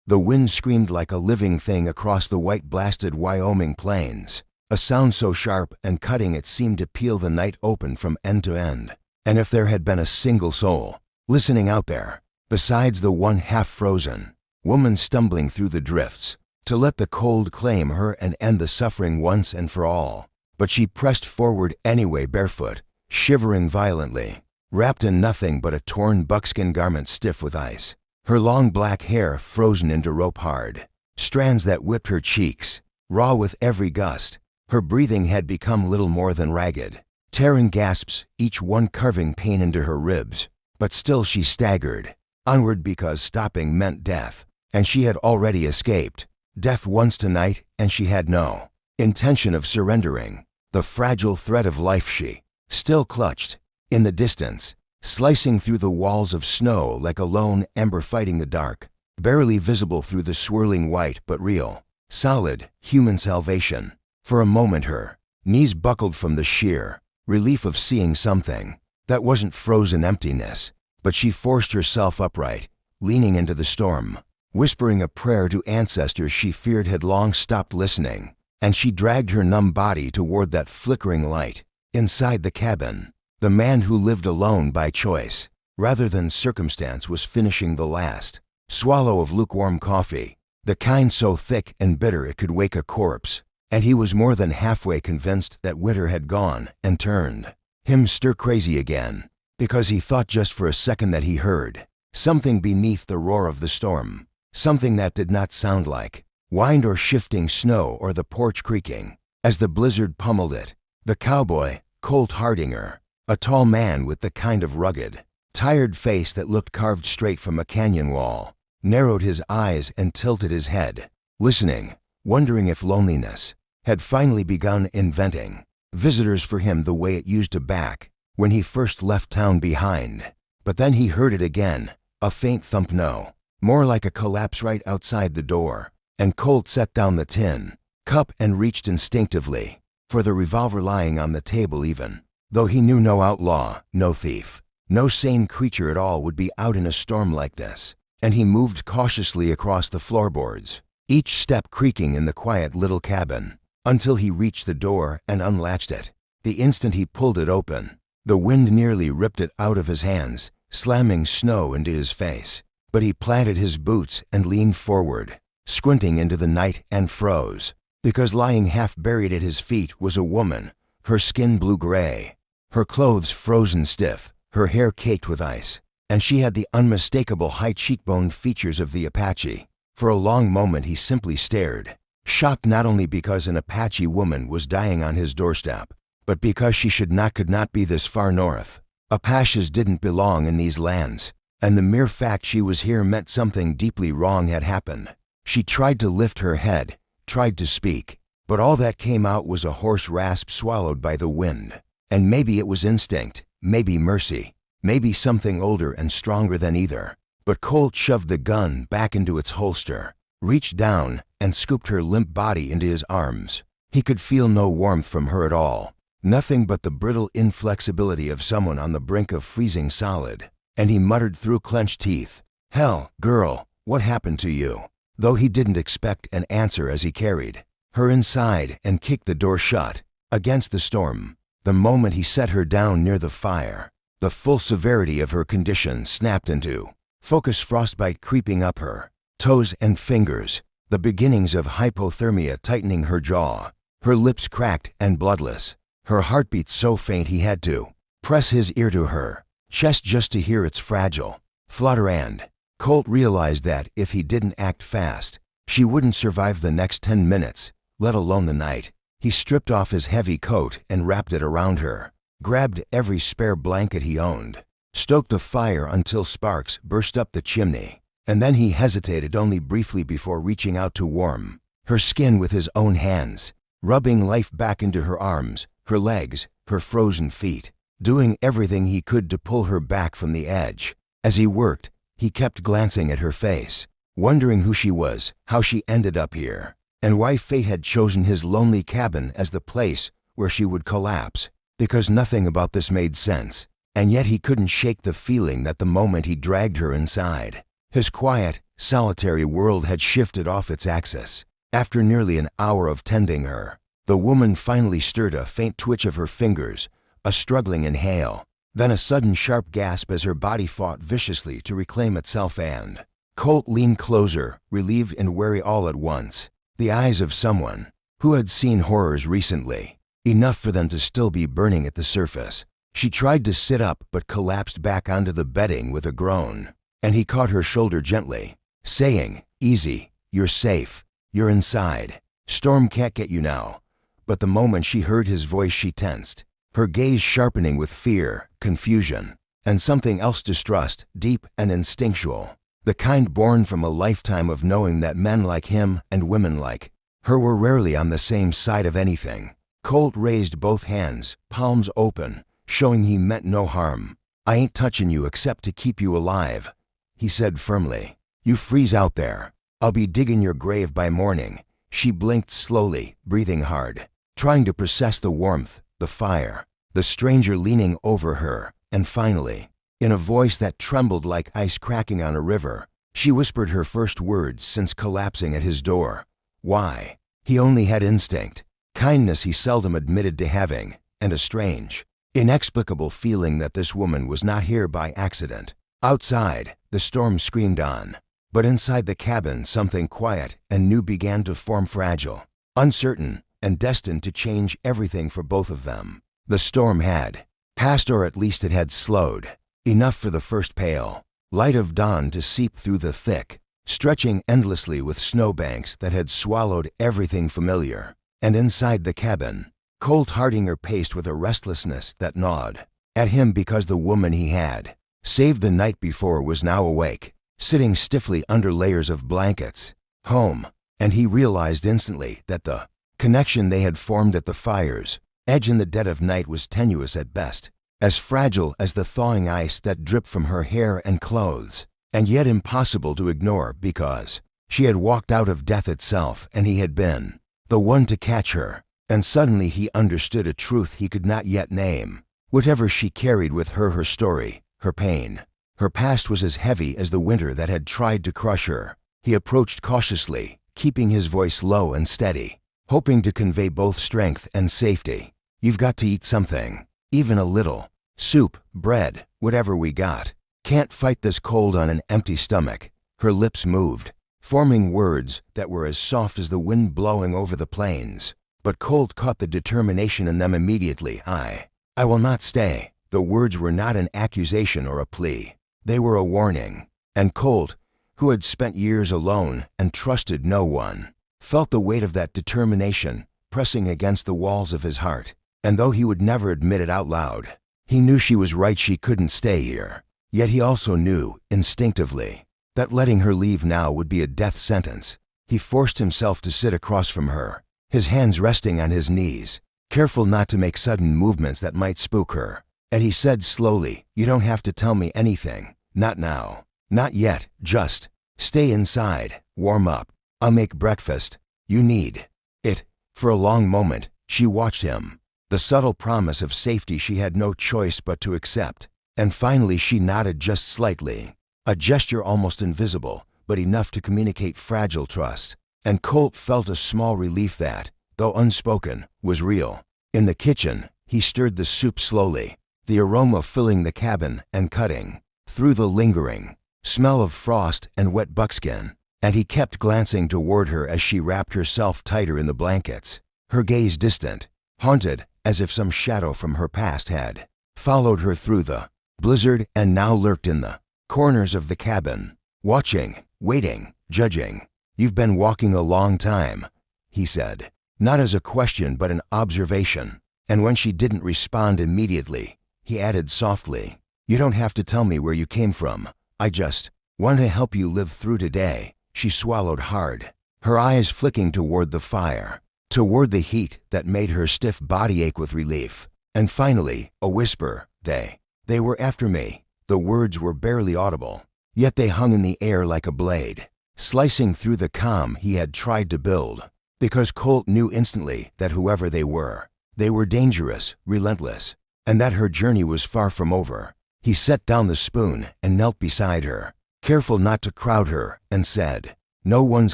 The wind screamed like a living thing across the white-blasted Wyoming plains, a sound so sharp and cutting it seemed to peel the night open from end to end. And if there had been a single soul listening out there, besides the one half-frozen woman stumbling through the drifts, to let the cold claim her and end the suffering once and for all. But she pressed forward anyway, barefoot, shivering violently, wrapped in nothing but a torn buckskin garment stiff with ice, her long black hair frozen into rope-hard, strands that whipped her cheeks, raw with every gust. Her breathing had become little more than ragged, tearing gasps, each one carving pain into her ribs. But still she staggered, onward, because stopping meant death, and she had already escaped. Death once tonight, and she had no intention of surrendering. The fragile thread of life she still clutched. In the distance, slicing through the walls of snow like a lone ember fighting the dark, barely visible through the swirling white but real, solid, human salvation. For a moment her knees buckled from the sheer relief of seeing something that wasn't frozen emptiness, but she forced herself upright, leaning into the storm, whispering a prayer to ancestors she feared had long stopped listening, and she dragged her numb body toward that flickering light. Inside the cabin, the man who lived alone by choice, rather than circumstance, was finishing the last swallow of lukewarm coffee, the kind so thick and bitter it could wake a corpse, and he was more than halfway convinced that winter had gone and turned him stir-crazy again, because he thought just for a second that he heard something beneath the roar of the storm, something that did not sound like wind or shifting snow or the porch creaking as the blizzard pummeled it. The cowboy, Colt Hardinger, a tall man with the kind of rugged, tired face that looked carved straight from a canyon wall, narrowed his eyes and tilted his head, listening, wondering if loneliness had finally begun inventing visitors for him the way it used to back when he first left town behind. But then he heard it again, a faint thump, no, more like a collapse right outside the door, and Colt set down the tin cup and reached instinctively for the revolver lying on the table, even though he knew no outlaw, no thief, no sane creature at all would be out in a storm like this. And he moved cautiously across the floorboards, each step creaking in the quiet little cabin, until he reached the door and unlatched it. The instant he pulled it open, the wind nearly ripped it out of his hands, slamming snow into his face. But he planted his boots and leaned forward, squinting into the night, and froze, because lying half buried at his feet was a woman, her skin blue-gray, her clothes frozen stiff, her hair caked with ice, and she had the unmistakable high cheekbone features of the Apache. For a long moment he simply stared, shocked not only because an Apache woman was dying on his doorstep, but because she could not be this far north. Apaches didn't belong in these lands, and the mere fact she was here meant something deeply wrong had happened. She tried to lift her head, tried to speak, but all that came out was a hoarse rasp swallowed by the wind. And maybe it was instinct, maybe mercy, maybe something older and stronger than either. But Colt shoved the gun back into its holster, reached down, and scooped her limp body into his arms. He could feel no warmth from her at all, nothing but the brittle inflexibility of someone on the brink of freezing solid. And he muttered through clenched teeth, "Hell, girl, what happened to you?" Though he didn't expect an answer as he carried her inside and kicked the door shut against the storm. The moment he set her down near the fire, the full severity of her condition snapped into focus, frostbite creeping up her toes and fingers, the beginnings of hypothermia tightening her jaw, her lips cracked and bloodless, her heartbeat so faint he had to press his ear to her chest just to hear its fragile flutter. And Colt realized that if he didn't act fast, she wouldn't survive the next 10 minutes, let alone the night. He stripped off his heavy coat and wrapped it around her, grabbed every spare blanket he owned, stoked the fire until sparks burst up the chimney, and then he hesitated only briefly before reaching out to warm her skin with his own hands, rubbing life back into her arms, her legs, her frozen feet, doing everything he could to pull her back from the edge. As he worked, he kept glancing at her face, wondering who she was, how she ended up here, and why fate had chosen his lonely cabin as the place where she would collapse, because nothing about this made sense. And yet he couldn't shake the feeling that the moment he dragged her inside, his quiet, solitary world had shifted off its axis. After nearly an hour of tending her, the woman finally stirred a faint twitch of her fingers, a struggling inhale, then a sudden sharp gasp as her body fought viciously to reclaim itself and Colt leaned closer, relieved and wary all at once, the eyes of someone who had seen horrors recently, enough for them to still be burning at the surface. She tried to sit up but collapsed back onto the bedding with a groan, and he caught her shoulder gently, saying, "Easy, you're safe, you're inside. Storm can't get you now." But the moment she heard his voice she tensed, her gaze sharpening with fear, confusion, and something else, distrust, deep and instinctual, the kind born from a lifetime of knowing that men like him and women like her were rarely on the same side of anything. Colt raised both hands, palms open, showing he meant no harm. "I ain't touching you except to keep you alive," he said firmly. "You freeze out there. I'll be digging your grave by morning." She blinked slowly, breathing hard, trying to process the warmth, the fire, the stranger leaning over her, and finally, in a voice that trembled like ice cracking on a river, she whispered her first words since collapsing at his door. Why? He only had instinct, kindness he seldom admitted to having, and a strange, inexplicable feeling that this woman was not here by accident. Outside, the storm screamed on, but inside the cabin something quiet and new began to form, fragile, uncertain, and destined to change everything for both of them. The storm had passed, or at least it had slowed, enough for the first pale light of dawn to seep through the thick, stretching endlessly with snowbanks that had swallowed everything familiar. And inside the cabin, Colt Hardinger paced with a restlessness that gnawed at him because the woman he had saved the night before was now awake, sitting stiffly under layers of blankets. Home, and he realized instantly that the connection they had formed at the fire's edge in the dead of night was tenuous at best, as fragile as the thawing ice that dripped from her hair and clothes, and yet impossible to ignore because she had walked out of death itself and he had been the one to catch her. And suddenly he understood a truth he could not yet name. Whatever she carried with her, her story, her pain, her past, was as heavy as the winter that had tried to crush her. He approached cautiously, keeping his voice low and steady, hoping to convey both strength and safety. "You've got to eat something, even a little. Soup, bread, whatever we got. Can't fight this cold on an empty stomach." Her lips moved, forming words that were as soft as the wind blowing over the plains. But Colt caught the determination in them immediately. I will not stay." The words were not an accusation or a plea. They were a warning. And Colt, who had spent years alone and trusted no one, felt the weight of that determination pressing against the walls of his heart. And though he would never admit it out loud, he knew she was right. She couldn't stay here. Yet he also knew, instinctively, that letting her leave now would be a death sentence. He forced himself to sit across from her, his hands resting on his knees, careful not to make sudden movements that might spook her. And he said slowly, "You don't have to tell me anything. Not now. Not yet. Just stay inside, warm up. I'll make breakfast. You need it." For a long moment, she watched him, the subtle promise of safety she had no choice but to accept. And finally she nodded just slightly, a gesture almost invisible, but enough to communicate fragile trust. And Colt felt a small relief that, though unspoken, was real. In the kitchen, he stirred the soup slowly, the aroma filling the cabin and cutting through the lingering smell of frost and wet buckskin. And he kept glancing toward her as she wrapped herself tighter in the blankets, her gaze distant, haunted, as if some shadow from her past had followed her through the blizzard and now lurked in the corners of the cabin, watching, waiting, judging. "You've been walking a long time," he said, not as a question but an observation. And when she didn't respond immediately, he added softly, "You don't have to tell me where you came from. I just want to help you live through today." She swallowed hard, her eyes flicking toward the fire, toward the heat that made her stiff body ache with relief. And finally, a whisper, They were after me." The words were barely audible, yet they hung in the air like a blade, slicing through the calm he had tried to build. Because Colt knew instantly that whoever they were dangerous, relentless, and that her journey was far from over. He set down the spoon and knelt beside her, careful not to crowd her, and said, "No one's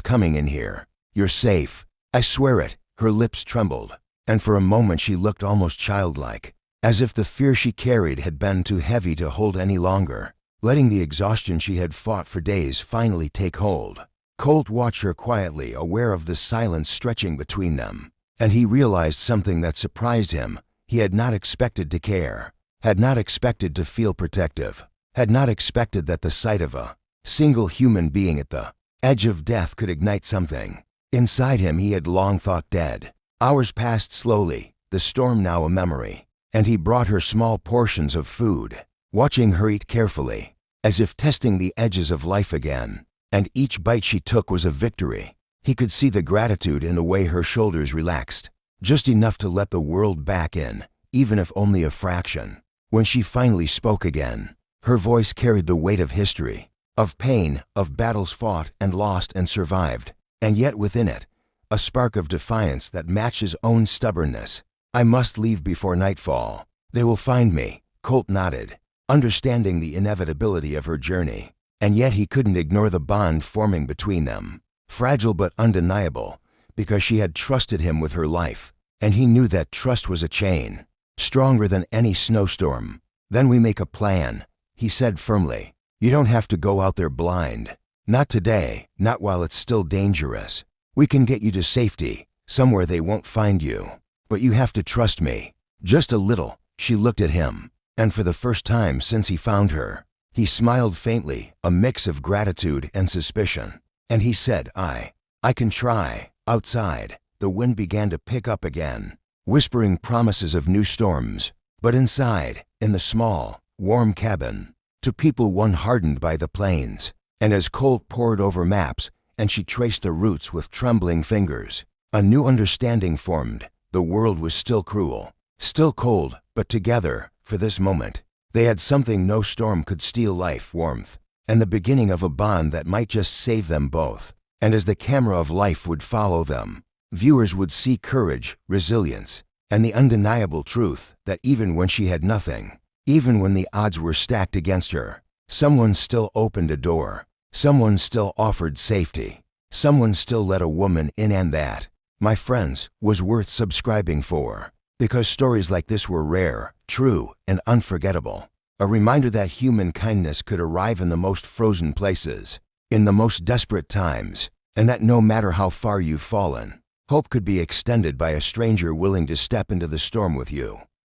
coming in here. You're safe. I swear it." Her lips trembled, and for a moment she looked almost childlike, as if the fear she carried had been too heavy to hold any longer, letting the exhaustion she had fought for days finally take hold. Colt watched her quietly, aware of the silence stretching between them, and he realized something that surprised him. He had not expected to care, had not expected to feel protective, had not expected that the sight of a single human being at the edge of death could ignite something inside him he had long thought dead. Hours passed slowly, the storm now a memory, and he brought her small portions of food, watching her eat carefully, as if testing the edges of life again. And each bite she took was a victory. He could see the gratitude in the way her shoulders relaxed, just enough to let the world back in, even if only a fraction. When she finally spoke again, her voice carried the weight of history, of pain, of battles fought and lost and survived, and yet within it, a spark of defiance that matched his own stubbornness. "I must leave before nightfall. They will find me." Colt nodded, understanding the inevitability of her journey, and yet he couldn't ignore the bond forming between them, fragile but undeniable, because she had trusted him with her life, and he knew that trust was a chain, stronger than any snowstorm. "Then we make a plan," he said firmly. "You don't have to go out there blind. Not today, not while it's still dangerous. We can get you to safety, somewhere they won't find you. But you have to trust me. Just a little." She looked at him, and for the first time since he found her, he smiled faintly, a mix of gratitude and suspicion. And he said, I can try." Outside, the wind began to pick up again, whispering promises of new storms. But inside, in the small, warm cabin, to people one hardened by the plains, and as Colt pored over maps and she traced the routes with trembling fingers, a new understanding formed. The world was still cruel, still cold, but together, for this moment, they had something no storm could steal: life, warmth, and the beginning of a bond that might just save them both. And as the camera of life would follow them, viewers would see courage, resilience, and the undeniable truth that even when she had nothing, even when the odds were stacked against her, someone still opened a door, someone still offered safety, someone still let a woman in. And that, my friends, was worth subscribing for, because stories like this were rare, true, and unforgettable. A reminder that human kindness could arrive in the most frozen places, in the most desperate times, and that no matter how far you've fallen, hope could be extended by a stranger willing to step into the storm with you.